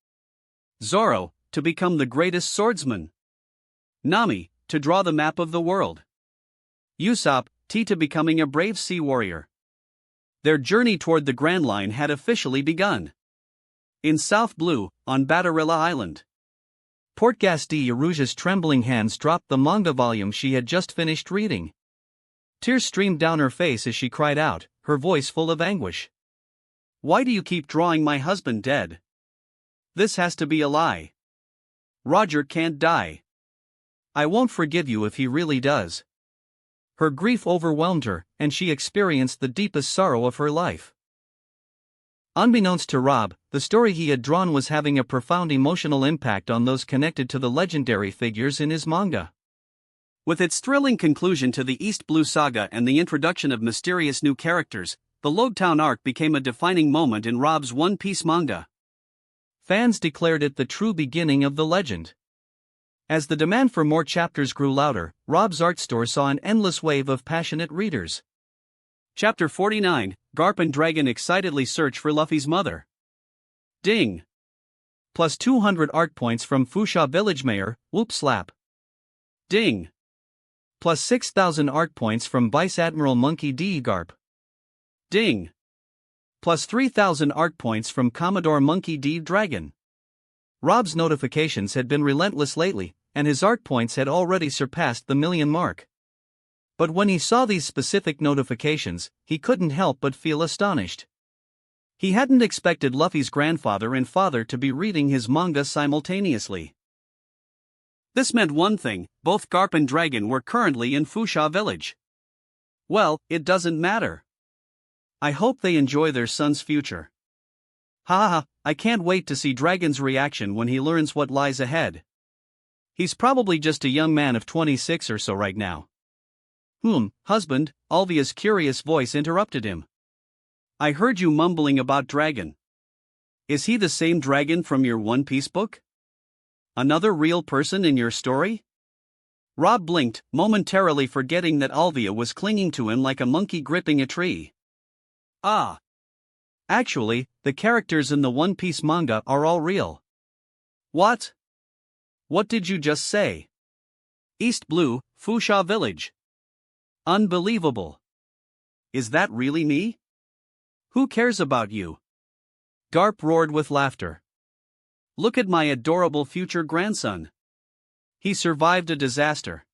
Zoro, to become the greatest swordsman. Nami, to draw the map of the world. Usopp, to becoming a brave sea warrior. Their journey toward the Grand Line had officially begun. In South Blue, on Batarilla Island. Portgas de Aruja's trembling hands dropped the manga volume she had just finished reading. Tears streamed down her face as she cried out, her voice full of anguish. Why do you keep drawing my husband dead? This has to be a lie. Roger can't die. I won't forgive you if he really does. Her grief overwhelmed her, and she experienced the deepest sorrow of her life. Unbeknownst to Rob, the story he had drawn was having a profound emotional impact on those connected to the legendary figures in his manga. With its thrilling conclusion to the East Blue Saga and the introduction of mysterious new characters, the Logetown arc became a defining moment in Rob's One Piece manga. Fans declared it the true beginning of the legend. As the demand for more chapters grew louder, Rob's art store saw an endless wave of passionate readers. Chapter 49, Garp and Dragon excitedly search for Luffy's mother. Ding! Plus 200 art points from Fusha Village Mayor, whoop slap. Ding! Plus 6,000 art points from Vice Admiral Monkey D. Garp. Ding! Plus 3,000 art points from Commodore Monkey D. Dragon. Rob's notifications had been relentless lately, and his art points had already surpassed the million mark. But when he saw these specific notifications, he couldn't help but feel astonished. He hadn't expected Luffy's grandfather and father to be reading his manga simultaneously. This meant one thing: both Garp and Dragon were currently in Fusha Village. Well, it doesn't matter. I hope they enjoy their son's future. Ha, I can't wait to see Dragon's reaction when he learns what lies ahead. He's probably just a young man of 26 or so right now. Husband, Alvia's curious voice interrupted him. I heard you mumbling about Dragon. Is he the same Dragon from your One Piece book? Another real person in your story? Rob blinked, momentarily forgetting that Alvia was clinging to him like a monkey gripping a tree. Ah! Actually, the characters in the One Piece manga are all real. What? What did you just say? East Blue, Fusha Village. Unbelievable. Is that really me? Who cares about you? Garp roared with laughter. Look at my adorable future grandson. He survived a disaster.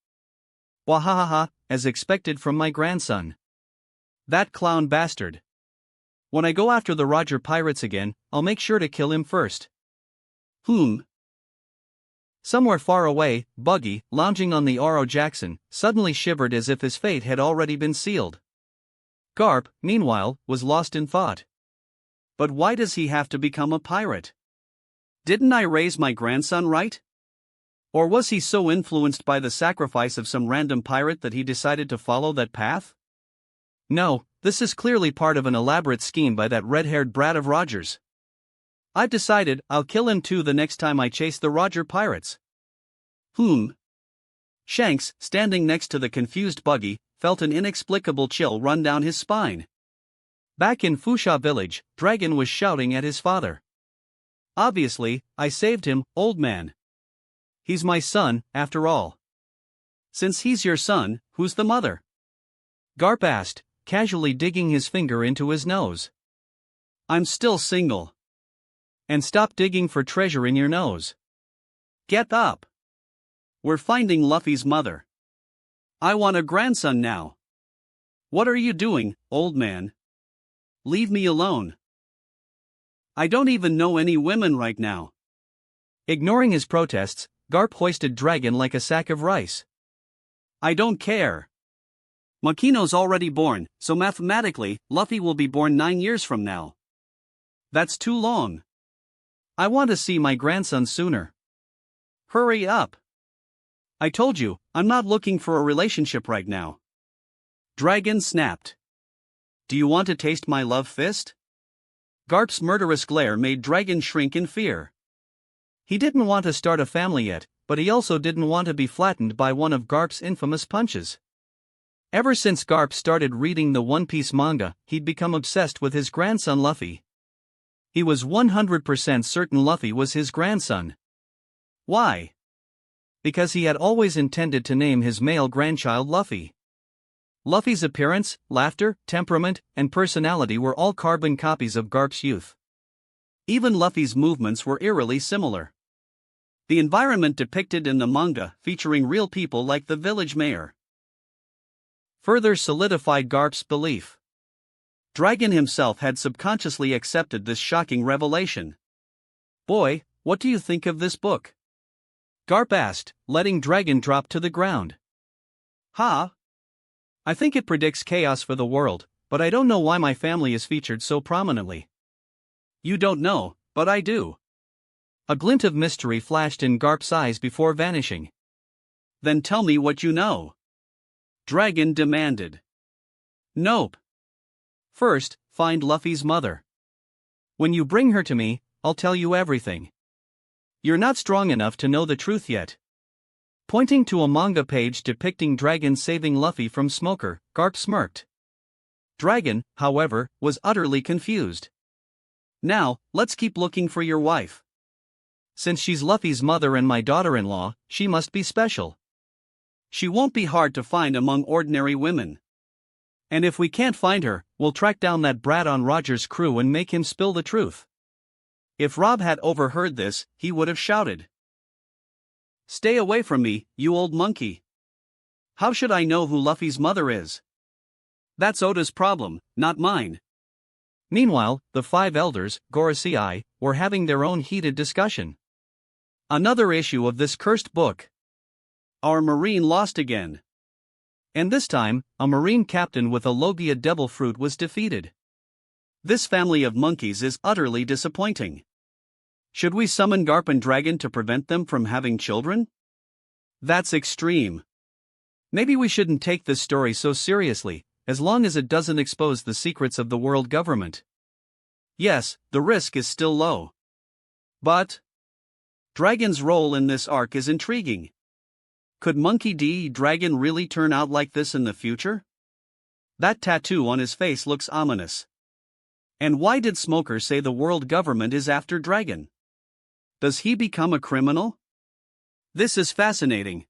Wahahaha, as expected from my grandson. That clown bastard. When I go after the Roger pirates again, I'll make sure to kill him first. Somewhere far away, Buggy, lounging on the Oro Jackson, suddenly shivered as if his fate had already been sealed. Garp, meanwhile, was lost in thought. But why does he have to become a pirate? Didn't I raise my grandson right? Or was he so influenced by the sacrifice of some random pirate that he decided to follow that path? No, this is clearly part of an elaborate scheme by that red-haired brat of Roger's. I've decided I'll kill him too the next time I chase the Roger pirates. Shanks, standing next to the confused Buggy, felt an inexplicable chill run down his spine. Back in Fusha Village, Dragon was shouting at his father. Obviously, I saved him, old man. He's my son, after all. Since he's your son, who's the mother? Garp asked, casually digging his finger into his nose. I'm still single. And stop digging for treasure in your nose. Get up. We're finding Luffy's mother. I want a grandson now. What are you doing, old man? Leave me alone. I don't even know any women right now. Ignoring his protests, Garp hoisted Dragon like a sack of rice. I don't care. Makino's already born, so mathematically, Luffy will be born 9 years from now. That's too long. I want to see my grandson sooner. Hurry up. I told you, I'm not looking for a relationship right now. Dragon snapped. Do you want to taste my love fist? Garp's murderous glare made Dragon shrink in fear. He didn't want to start a family yet, but he also didn't want to be flattened by one of Garp's infamous punches. Ever since Garp started reading the One Piece manga, he'd become obsessed with his grandson Luffy. He was 100% certain Luffy was his grandson. Why? Because he had always intended to name his male grandchild Luffy. Luffy's appearance, laughter, temperament, and personality were all carbon copies of Garp's youth. Even Luffy's movements were eerily similar. The environment depicted in the manga, featuring real people like the village mayor, further solidified Garp's belief. Dragon himself had subconsciously accepted this shocking revelation. Boy, what do you think of this book? Garp asked, letting Dragon drop to the ground. Ha! I think it predicts chaos for the world, but I don't know why my family is featured so prominently. You don't know, but I do. A glint of mystery flashed in Garp's eyes before vanishing. Then tell me what you know. Dragon demanded. Nope. First, find Luffy's mother. When you bring her to me, I'll tell you everything. You're not strong enough to know the truth yet. Pointing to a manga page depicting Dragon saving Luffy from Smoker, Garp smirked. Dragon, however, was utterly confused. Now, let's keep looking for your wife. Since she's Luffy's mother and my daughter-in-law, she must be special. She won't be hard to find among ordinary women. And if we can't find her, we'll track down that brat on Roger's crew and make him spill the truth. If Rob had overheard this, he would have shouted. Stay away from me, you old monkey. How should I know who Luffy's mother is? That's Oda's problem, not mine. Meanwhile, the 5 elders, Gorosei, were having their own heated discussion. Another issue of this cursed book. Our marine lost again. And this time, a marine captain with a Logia devil fruit was defeated. This family of monkeys is utterly disappointing. Should we summon Garp and Dragon to prevent them from having children? That's extreme. Maybe we shouldn't take this story so seriously, as long as it doesn't expose the secrets of the world government. Yes, the risk is still low. But Dragon's role in this arc is intriguing. Could Monkey D. Dragon really turn out like this in the future? That tattoo on his face looks ominous. And why did Smoker say the world government is after Dragon? Does he become a criminal? This is fascinating.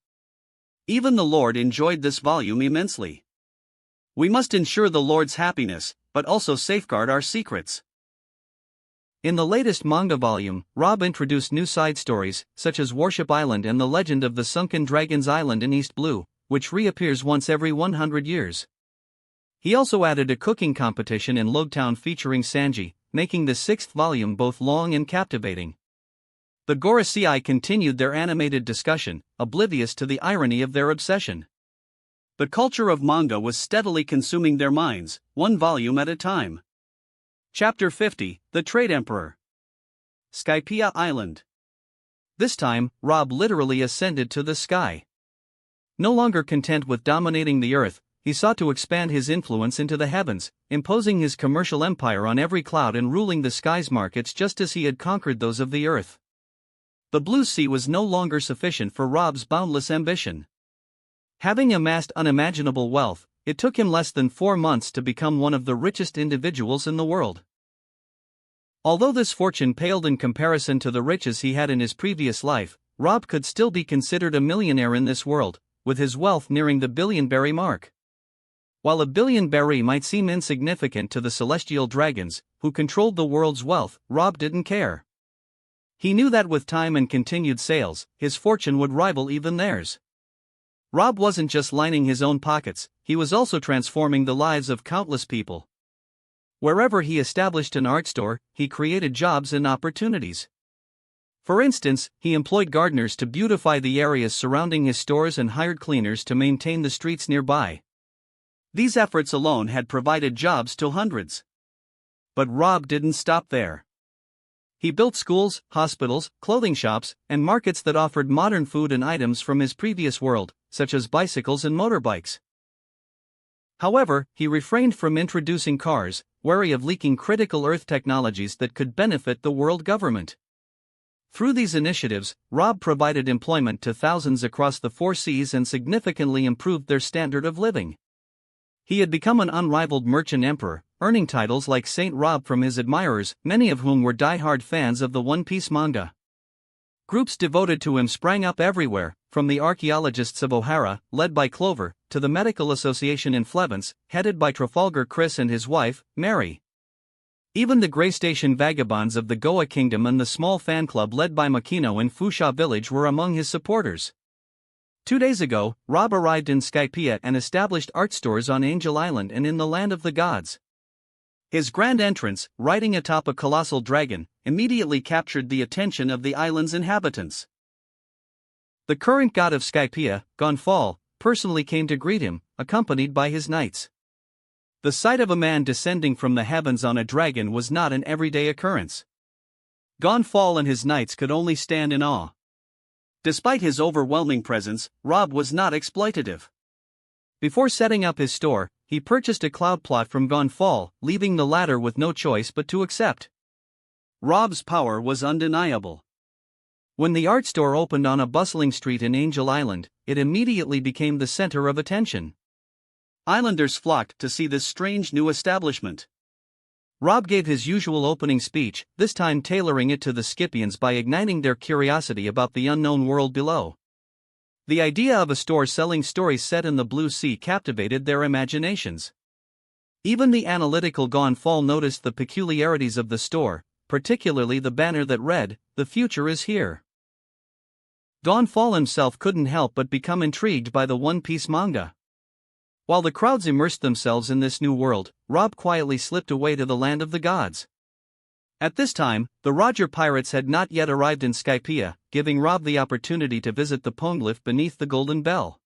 Even the Lord enjoyed this volume immensely. We must ensure the Lord's happiness, but also safeguard our secrets. In the latest manga volume, Rob introduced new side stories, such as Warship Island and the legend of the Sunken Dragon's Island in East Blue, which reappears once every 100 years. He also added a cooking competition in Logtown featuring Sanji, making the 6th volume both long and captivating. The Gorosei continued their animated discussion, oblivious to the irony of their obsession. The culture of manga was steadily consuming their minds, one volume at a time. Chapter 50, The Trade Emperor. Skypiea Island. This time, Rob literally ascended to the sky. No longer content with dominating the earth, he sought to expand his influence into the heavens, imposing his commercial empire on every cloud and ruling the sky's markets just as he had conquered those of the earth. The blue sea was no longer sufficient for Rob's boundless ambition. Having amassed unimaginable wealth, it took him less than 4 months to become one of the richest individuals in the world. Although this fortune paled in comparison to the riches he had in his previous life, Rob could still be considered a millionaire in this world, with his wealth nearing the billion-berry mark. While a billion-berry might seem insignificant to the celestial dragons, who controlled the world's wealth, Rob didn't care. He knew that with time and continued sales, his fortune would rival even theirs. Rob wasn't just lining his own pockets, he was also transforming the lives of countless people. Wherever he established an art store, he created jobs and opportunities. For instance, he employed gardeners to beautify the areas surrounding his stores and hired cleaners to maintain the streets nearby. These efforts alone had provided jobs to hundreds. But Rob didn't stop there. He built schools, hospitals, clothing shops, and markets that offered modern food and items from his previous world, such as bicycles and motorbikes. However, he refrained from introducing cars, wary of leaking critical Earth technologies that could benefit the world government. Through these initiatives, Rob provided employment to thousands across the 4 seas and significantly improved their standard of living. He had become an unrivaled merchant emperor, earning titles like Saint Rob from his admirers, many of whom were die-hard fans of the One Piece manga. Groups devoted to him sprang up everywhere, from the archaeologists of O'Hara, led by Clover, to the Medical Association in Flevance, headed by Trafalgar Chris and his wife, Mary. Even the Grey Station Vagabonds of the Goa Kingdom and the small fan club led by Makino in Fusha Village were among his supporters. 2 days ago, Rob arrived in Skypiea and established art stores on Angel Island and in the Land of the Gods. His grand entrance, riding atop a colossal dragon, immediately captured the attention of the island's inhabitants. The current god of Skypiea, Gonfal, personally came to greet him, accompanied by his knights. The sight of a man descending from the heavens on a dragon was not an everyday occurrence. Gonfal and his knights could only stand in awe. Despite his overwhelming presence, Rob was not exploitative. Before setting up his store, he purchased a cloud plot from Gonfal, leaving the latter with no choice but to accept. Rob's power was undeniable. When the art store opened on a bustling street in Angel Island, it immediately became the center of attention. Islanders flocked to see this strange new establishment. Rob gave his usual opening speech, this time tailoring it to the Scythians by igniting their curiosity about the unknown world below. The idea of a store selling stories set in the blue sea captivated their imaginations. Even the analytical Gonfal noticed the peculiarities of the store, particularly the banner that read, "The future is here." Gonfal himself couldn't help but become intrigued by the One Piece manga. While the crowds immersed themselves in this new world, Rob quietly slipped away to the Land of the Gods. At this time, the Roger pirates had not yet arrived in Skypiea, giving Rob the opportunity to visit the poneglyph beneath the Golden Bell.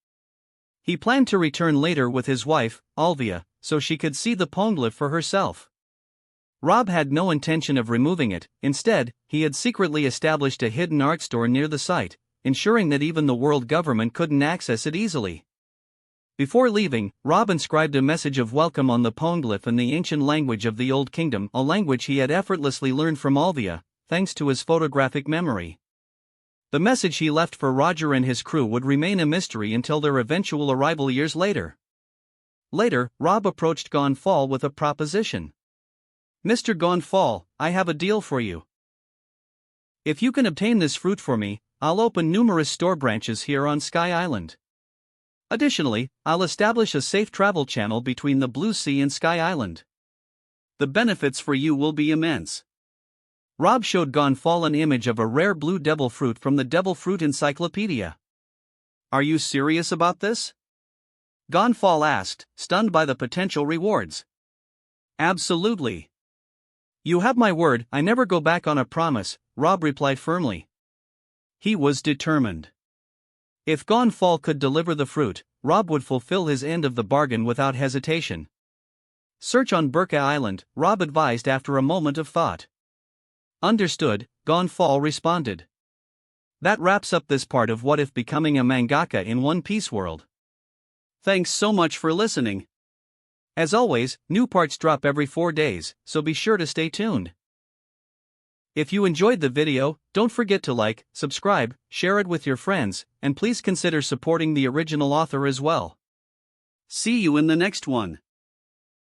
He planned to return later with his wife, Alvia, so she could see the poneglyph for herself. Rob had no intention of removing it. Instead, he had secretly established a hidden art store near the site, ensuring that even the world government couldn't access it easily. Before leaving, Rob inscribed a message of welcome on the poneglyph in the ancient language of the Old Kingdom, a language he had effortlessly learned from Alvia, thanks to his photographic memory. The message he left for Roger and his crew would remain a mystery until their eventual arrival years later. Later, Rob approached Gonfal with a proposition. "Mr. Gonfal, I have a deal for you. If you can obtain this fruit for me, I'll open numerous store branches here on Sky Island. Additionally, I'll establish a safe travel channel between the Blue Sea and Sky Island. The benefits for you will be immense." Rob showed Gonfal an image of a rare blue devil fruit from the Devil Fruit Encyclopedia. "Are you serious about this?" Gonfal asked, stunned by the potential rewards. "Absolutely. You have my word, I never go back on a promise," Rob replied firmly. He was determined. If Gonfal could deliver the fruit, Rob would fulfill his end of the bargain without hesitation. "Search on Burka Island," Rob advised after a moment of thought. "Understood," Gonfal responded. That wraps up this part of What If Becoming a Mangaka in One Piece World. Thanks so much for listening. As always, new parts drop every 4 days, so be sure to stay tuned. If you enjoyed the video, don't forget to like, subscribe, share it with your friends, and please consider supporting the original author as well. See you in the next one.